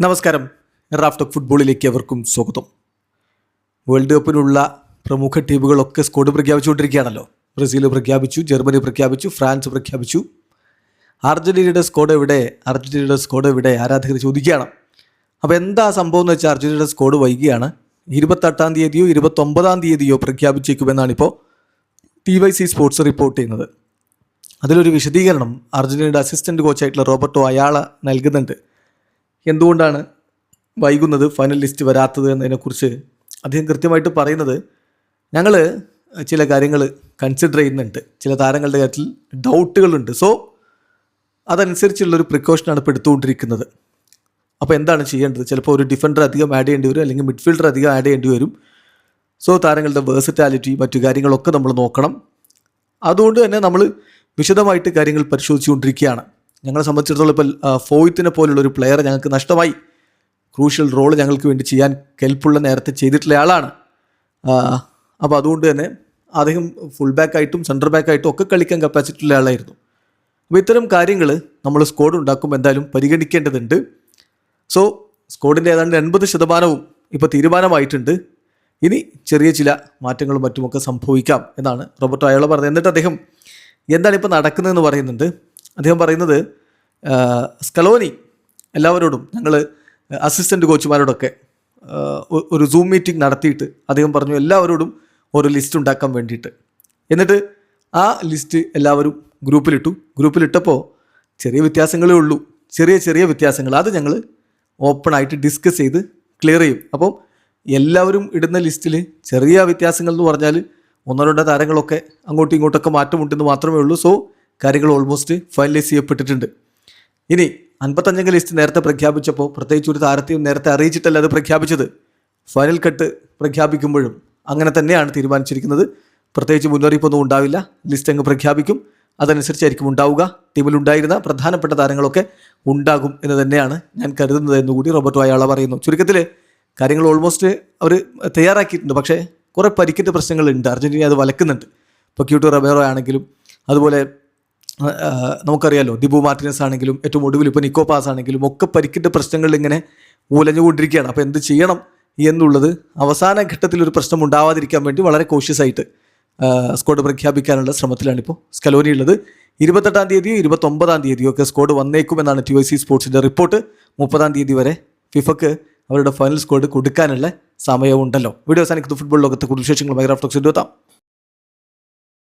നമസ്കാരം. Raf talk ഫുട്ബോളിലേക്ക് അവർക്കും സ്വാഗതം. വേൾഡ് കപ്പിനുള്ള പ്രമുഖ ടീമുകളൊക്കെ സ്ക്വാഡ് പ്രഖ്യാപിച്ചുകൊണ്ടിരിക്കുകയാണല്ലോ. ബ്രസീൽ പ്രഖ്യാപിച്ചു, ജർമ്മനി പ്രഖ്യാപിച്ചു, ഫ്രാൻസ് പ്രഖ്യാപിച്ചു. അർജൻറ്റീനയുടെ സ്ക്വാഡ് എവിടെ ആരാധകർ ചോദിക്കുകയാണ്. അപ്പോൾ എന്താ സംഭവം എന്ന് വെച്ചാൽ അർജൻറ്റീനയുടെ സ്ക്വാഡ് വൈകിയാണ്. 28-ാം തീയതിയോ 29-ാം തീയതിയോ പ്രഖ്യാപിച്ചേക്കുമെന്നാണിപ്പോൾ TYC സ്പോർട്സ് റിപ്പോർട്ട് ചെയ്യുന്നത്. അതിലൊരു വിശദീകരണം അർജൻറ്റീനയുടെ അസിസ്റ്റൻറ്റ് കോച്ചായിട്ടുള്ള റോബർട്ടോ അയാള നൽകുന്നുണ്ട്. എന്തുകൊണ്ടാണ് വൈകുന്നത്, ഫൈനൽ ലിസ്റ്റ് വരാത്തത് എന്നതിനെക്കുറിച്ച് അദ്ദേഹം കൃത്യമായിട്ട് പറയുന്നത്, ഞങ്ങൾ ചില കാര്യങ്ങൾ കൺസിഡർ ചെയ്യുന്നുണ്ട്, ചില താരങ്ങളുടെ കാര്യത്തിൽ ഡൗട്ടുകളുണ്ട്. സോ അതനുസരിച്ചുള്ളൊരു പ്രിക്കോഷനാണ് ഇപ്പോൾ എടുത്തുകൊണ്ടിരിക്കുന്നത്. അപ്പോൾ എന്താണ് ചെയ്യേണ്ടത്? ചിലപ്പോൾ ഒരു ഡിഫൻഡർ അധികം ആഡ് ചെയ്യേണ്ടി വരും, അല്ലെങ്കിൽ മിഡ്ഫീൽഡർ അധികം ആഡ് ചെയ്യേണ്ടി വരും. സോ താരങ്ങളുടെ വേഴ്സറ്റാലിറ്റി മറ്റു കാര്യങ്ങളൊക്കെ നമ്മൾ നോക്കണം. അതുകൊണ്ട് തന്നെ നമ്മൾ വിശദമായിട്ട് കാര്യങ്ങൾ പരിശോധിച്ചുകൊണ്ടിരിക്കുകയാണ്. ഞങ്ങളെ സംബന്ധിച്ചിടത്തോളം ഇപ്പോൾ ഫോയ്ത്തിനെ പോലുള്ളൊരു പ്ലെയർ ഞങ്ങൾക്ക് നഷ്ടമായി. ക്രൂഷ്യൽ റോൾ ഞങ്ങൾക്ക് വേണ്ടി ചെയ്യാൻ കെൽപ്പുള്ള നേരത്തെ ചെയ്തിട്ടുള്ള ആളാണ്. അപ്പോൾ അതുകൊണ്ട് തന്നെ അദ്ദേഹം ഫുൾ ബാക്കായിട്ടും സെൻറ്റർ ബാക്കായിട്ടും ഒക്കെ കളിക്കാൻ കപ്പാസിറ്റി ഉള്ള ആളായിരുന്നു. അപ്പോൾ ഇത്തരം കാര്യങ്ങൾ നമ്മൾ സ്ക്വാഡ് ഉണ്ടാക്കുമ്പോൾ എന്തായാലും പരിഗണിക്കേണ്ടതുണ്ട്. സോ സ്ക്വാഡിൻ്റെ ഏതാണ്ട് 80% ഇപ്പോൾ തീരുമാനമായിട്ടുണ്ട്. ഇനി ചെറിയ ചില മാറ്റങ്ങളും മറ്റുമൊക്കെ സംഭവിക്കാം എന്നാണ് റോബർട്ടോ അയാള പറഞ്ഞത്. എന്നിട്ട് അദ്ദേഹം എന്താണ് ഇപ്പോൾ നടക്കുന്നതെന്ന് പറയുന്നുണ്ട്. അദ്ദേഹം പറയുന്നത്, സ്കലോനി എല്ലാവരോടും, ഞങ്ങൾ അസിസ്റ്റൻ്റ് കോച്ചുമാരോടൊക്കെ ഒരു സൂം മീറ്റിംഗ് നടത്തിയിട്ട് അദ്ദേഹം പറഞ്ഞു എല്ലാവരോടും ഒരു ലിസ്റ്റ് ഉണ്ടാക്കാൻ വേണ്ടിയിട്ട്. എന്നിട്ട് ആ ലിസ്റ്റ് എല്ലാവരും ഗ്രൂപ്പിലിട്ടപ്പോൾ ചെറിയ വ്യത്യാസങ്ങളേ ഉള്ളൂ, ചെറിയ വ്യത്യാസങ്ങൾ. അത് ഞങ്ങൾ ഓപ്പണായിട്ട് ഡിസ്കസ് ചെയ്ത് ക്ലിയർ ചെയ്യും. അപ്പം എല്ലാവരും ഇടുന്ന ലിസ്റ്റിൽ ചെറിയ വ്യത്യാസങ്ങൾ എന്ന് പറഞ്ഞാൽ 1-2 താരങ്ങളൊക്കെ അങ്ങോട്ടും ഇങ്ങോട്ടൊക്കെ മാറ്റമുണ്ടെന്ന് മാത്രമേ ഉള്ളൂ. സോ കാര്യങ്ങൾ ഓൾമോസ്റ്റ് ഫൈനലൈസ് ചെയ്യപ്പെട്ടിട്ടുണ്ട്. ഇനി 55 ലിസ്റ്റ് നേരത്തെ പ്രഖ്യാപിച്ചപ്പോൾ പ്രത്യേകിച്ച് ഒരു താരത്തെയും നേരത്തെ അറിയിച്ചിട്ടല്ല അത് പ്രഖ്യാപിച്ചത്. ഫൈനൽ കട്ട് പ്രഖ്യാപിക്കുമ്പോഴും അങ്ങനെ തന്നെയാണ് തീരുമാനിച്ചിരിക്കുന്നത്. പ്രത്യേകിച്ച് മുന്നറിയിപ്പൊന്നും ഉണ്ടാവില്ല, ലിസ്റ്റ് അങ്ങ് പ്രഖ്യാപിക്കും, അതനുസരിച്ചായിരിക്കും ഉണ്ടാവുക. ടീമിലുണ്ടായിരുന്ന പ്രധാനപ്പെട്ട താരങ്ങളൊക്കെ ഉണ്ടാകും എന്ന് തന്നെയാണ് ഞാൻ കരുതുന്നത് എന്നുകൂടി റോബർട്ടോ അയാള പറയുന്നു. ചുരുക്കത്തിൽ കാര്യങ്ങൾ ഓൾമോസ്റ്റ് അവർ തയ്യാറാക്കിയിട്ടുണ്ട്. പക്ഷേ കുറേ പരിക്കിൻ്റെ പ്രശ്നങ്ങളുണ്ട്, അർജൻറ്റീന അത് വലക്കുന്നുണ്ട്. ഇപ്പോൾ ക്യൂട്ടോ റബേറോ ആണെങ്കിലും, അതുപോലെ നമുക്കറിയാലോ ദിബു മാർട്ടിനസ് ആണെങ്കിലും, ഏറ്റവും ഒടുവിൽ ഇപ്പോൾ നിക്കോ പാസ് ആണെങ്കിലും ഒക്കെ പരിക്കിൻ്റെ പ്രശ്നങ്ങളിൽ ഇങ്ങനെ ഉലഞ്ഞുകൊണ്ടിരിക്കുകയാണ്. അപ്പോൾ എന്ത് ചെയ്യണം എന്നുള്ളത് അവസാന ഘട്ടത്തിൽ ഒരു പ്രശ്നം ഉണ്ടാവാതിരിക്കാൻ വേണ്ടി വളരെ കോഷ്യസ് ആയിട്ട് സ്ക്വാഡ് പ്രഖ്യാപിക്കാനുള്ള ശ്രമത്തിലാണിപ്പോൾ സ്കലോനി ഉള്ളത്. 28-ാം തീയതിയോ 29-ാം തീയതിയോ ഒക്കെ സ്ക്വാഡ് വന്നേക്കുമെന്നാണ് TYC സ്പോർട്സിൻ്റെ റിപ്പോർട്ട്. 30-ാം തീയതി വരെ ഫിഫക്ക് അവരുടെ ഫൈനൽ സ്ക്വാഡ് കൊടുക്കാനുള്ള സമയമുണ്ടല്ലോ. വീഡിയോ അവസാനിക്കുന്ന ഫുട്ബോൾ ലോകത്തെ കൂടുതൽ വിശേഷങ്ങളുമായി റാഫ് ടോക്സ് എത്താം.